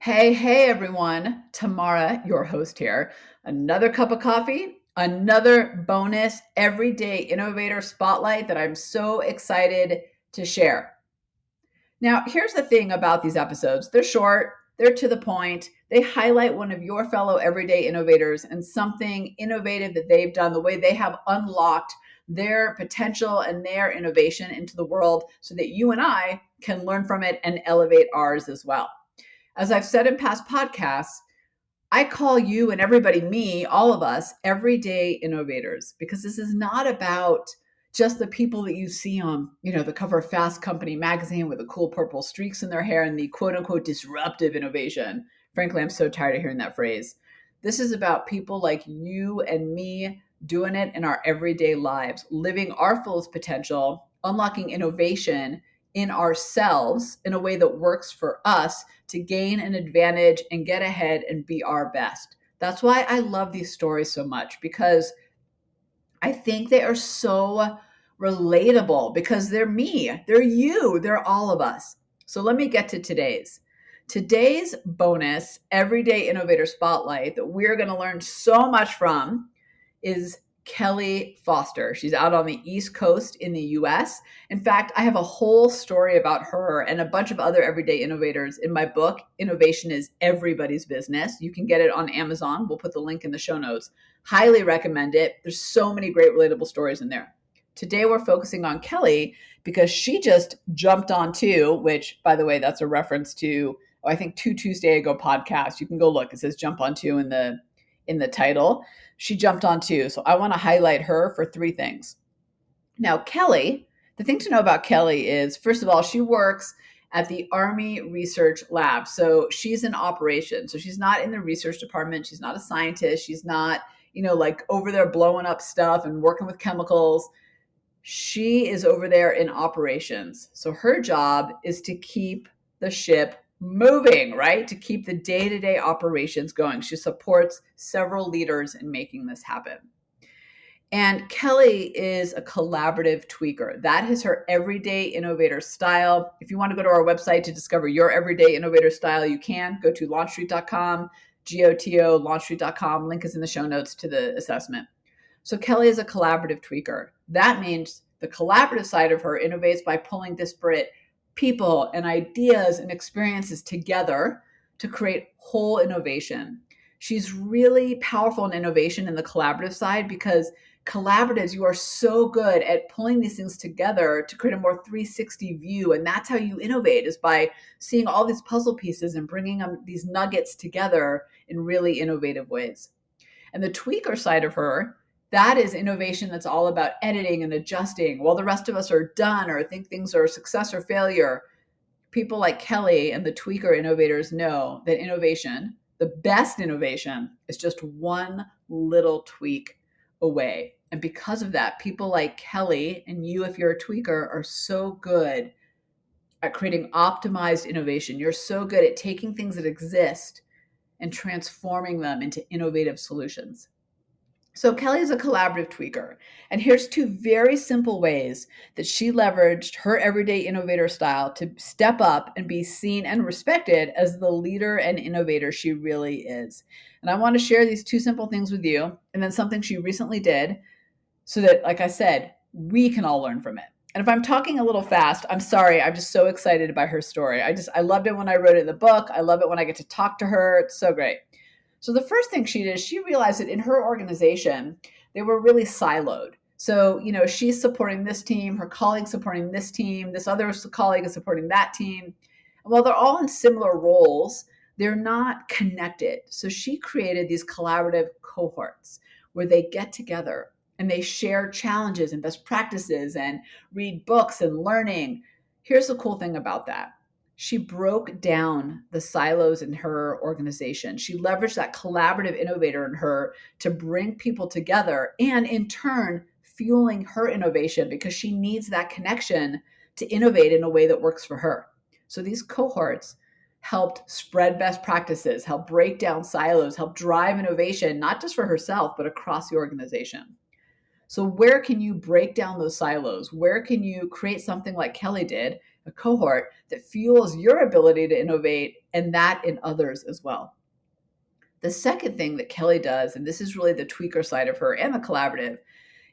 Hey, everyone. Tamara, your host here. Another cup of coffee, another bonus Everyday Innovator Spotlight that I'm so excited to share. Now, here's the thing about these episodes, they're short, they're to the point, they highlight one of your fellow everyday innovators and something innovative that they've done, the way they have unlocked their potential and their innovation into the world so that you and I can learn from it and elevate ours as well. As I've said in past podcasts, I call you and everybody, me, all of us, everyday innovators, because this is not about just the people that you see on, the cover of Fast Company magazine with the cool purple streaks in their hair and the quote unquote disruptive innovation. Frankly, I'm so tired of hearing that phrase. This is about people like you and me doing it in our everyday lives, living our fullest potential, unlocking innovation in ourselves in a way that works for us to gain an advantage and get ahead and be our best. That's why I love these stories so much, because I think they are so relatable, because they're me, they're you, they're all of us. So let me get to today's bonus Everyday Innovator Spotlight that we're going to learn so much from is Kelly Foster. She's out on the East Coast in the US. In fact, I have a whole story about her and a bunch of other everyday innovators in my book, Innovation is Everybody's Business. You can get it on Amazon. We'll put the link in the show notes. Highly recommend it. There's so many great relatable stories in there. Today, we're focusing on Kelly because she just jumped on which, by the way, that's a reference to, I think, 2 Tuesday ago podcast. You can go look. It says jump on in the title. She jumped on So I want to highlight her for three things. Now, Kelly, the thing to know about Kelly is, first of all, she works at the Army Research Lab. So she's in operations. So she's not in the research department. She's not a scientist. She's not, like over there blowing up stuff and working with chemicals. She is over there in operations. So her job is to keep the ship moving, right? To keep the day-to-day operations going. She supports several leaders in making this happen. And Kelly is a collaborative tweaker. That is her everyday innovator style. If you want to go to our website to discover your everyday innovator style, you can go to launchstreet.com, GOTO, launchstreet.com. Link is in the show notes to the assessment. So Kelly is a collaborative tweaker. That means the collaborative side of her innovates by pulling disparate people and ideas and experiences together to create whole innovation. She's really powerful in innovation in the collaborative side, because collaboratives, you are so good at pulling these things together to create a more 360 view. And that's how you innovate, is by seeing all these puzzle pieces and bringing these nuggets together in really innovative ways. And the tweaker side of her, that is innovation that's all about editing and adjusting while the rest of us are done or think things are a success or failure. People like Kelly and the tweaker innovators know that innovation, the best innovation, is just one little tweak away. And because of that, people like Kelly and you, if you're a tweaker, are so good at creating optimized innovation. You're so good at taking things that exist and transforming them into innovative solutions. So Kelly is a collaborative tweaker. And here's two very simple ways that she leveraged her everyday innovator style to step up and be seen and respected as the leader and innovator she really is. And I want to share these two simple things with you, and then something she recently did, so that, like I said, we can all learn from it. And if I'm talking a little fast, I'm sorry. I'm just so excited by her story. I loved it when I wrote it in the book. I love it when I get to talk to her. It's so great. So the first thing she did, she realized that in her organization, they were really siloed. So, she's supporting this team, her colleague's supporting this team, this other colleague is supporting that team. And while they're all in similar roles, they're not connected. So she created these collaborative cohorts where they get together and they share challenges and best practices and read books and learning. Here's the cool thing about that. She broke down the silos in her organization. She leveraged that collaborative innovator in her to bring people together, and in turn, fueling her innovation, because she needs that connection to innovate in a way that works for her. So these cohorts helped spread best practices, help break down silos, help drive innovation, not just for herself, but across the organization. So where can you break down those silos? Where can you create something like Kelly did, a cohort that fuels your ability to innovate and that in others as well. The second thing that Kelly does, and this is really the tweaker side of her and the collaborative,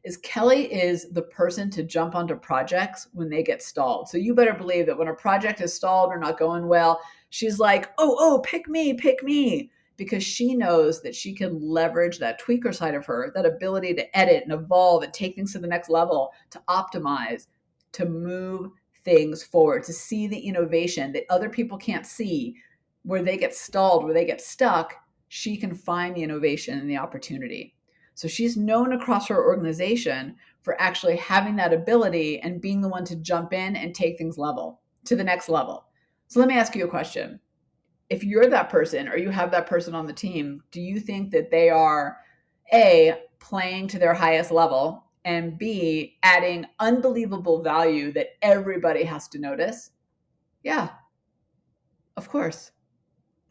is Kelly is the person to jump onto projects when they get stalled. So you better believe that when a project is stalled or not going well, she's like, oh, pick me, because she knows that she can leverage that tweaker side of her, that ability to edit and evolve and take things to the next level, to optimize, to move things forward, to see the innovation that other people can't see, where they get stalled, where they get stuck. She can find the innovation and the opportunity. So she's known across her organization for actually having that ability and being the one to jump in and take things level to the next level. So let me ask you a question. If you're that person or you have that person on the team, do you think that they are A, playing to their highest level, and B, adding unbelievable value that everybody has to notice? Yeah, of course.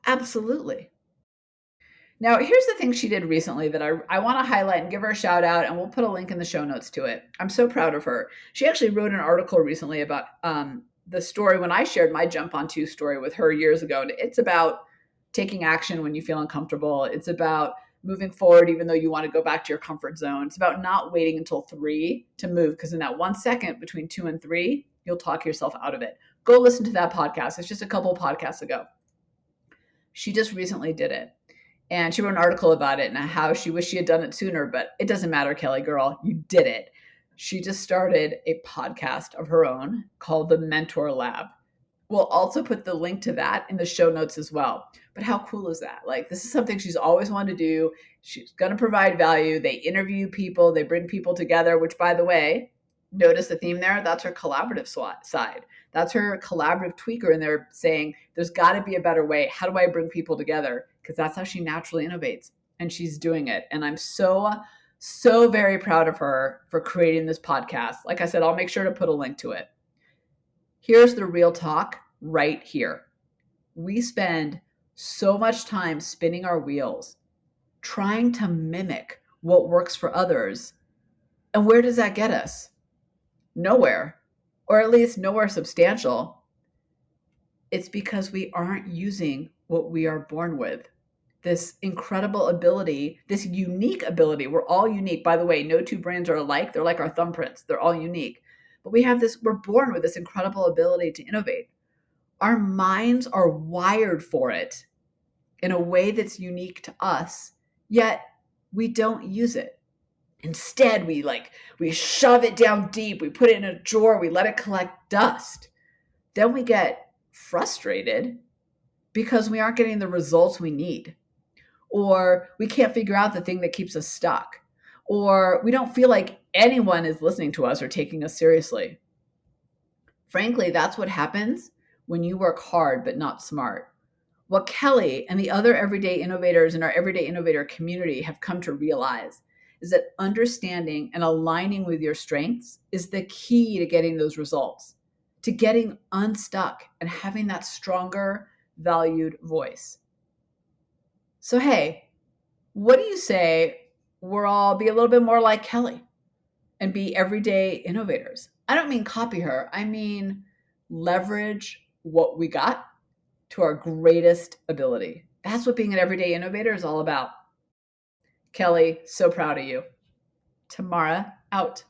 Absolutely. Now, here's the thing she did recently that I want to highlight and give her a shout out, and we'll put a link in the show notes to it. I'm so proud of her. She actually wrote an article recently about the story when I shared my jump on two story with her years ago. It's about taking action when you feel uncomfortable. It's about moving forward even though you want to go back to your comfort zone. It's about not waiting until 3 to move, because in that 1 second between 2 and 3, you'll talk yourself out of it. Go listen to that podcast. It's just a couple of podcasts ago. She just recently did it. And she wrote an article about it and how she wished she had done it sooner, but it doesn't matter, Kelly girl, you did it. She just started a podcast of her own called the Mentor Lab. We'll also put the link to that in the show notes as well. But how cool is that? Like, this is something she's always wanted to do. She's going to provide value. They interview people, they bring people together, which, by the way, notice the theme there? That's her collaborative side. That's her collaborative tweaker in there saying, there's got to be a better way. How do I bring people together? Because that's how she naturally innovates. And she's doing it. And I'm so very proud of her for creating this podcast. Like I said, I'll make sure to put a link to it. Here's the real talk right here. We spend so much time spinning our wheels, trying to mimic what works for others. And where does that get us? Nowhere, or at least nowhere substantial. It's because we aren't using what we are born with. This incredible ability, this unique ability. We're all unique. By the way, no two brains are alike. They're like our thumbprints. They're all unique. But we're born with this incredible ability to innovate. Our minds are wired for it in a way that's unique to us, yet we don't use it. Instead, we shove it down deep, we put it in a drawer, we let it collect dust. Then we get frustrated because we aren't getting the results we need, or we can't figure out the thing that keeps us stuck, or we don't feel like anyone is listening to us or taking us seriously. Frankly, that's what happens when you work hard but not smart. What Kelly and the other everyday innovators in our Everyday Innovator community have come to realize is that understanding and aligning with your strengths is the key to getting those results, to getting unstuck and having that stronger, valued voice. So, hey, what do you say we're all be a little bit more like Kelly and be everyday innovators? I don't mean copy her. I mean leverage what we got to our greatest ability. That's what being an everyday innovator is all about. Kelly, so proud of you. Tamara, out.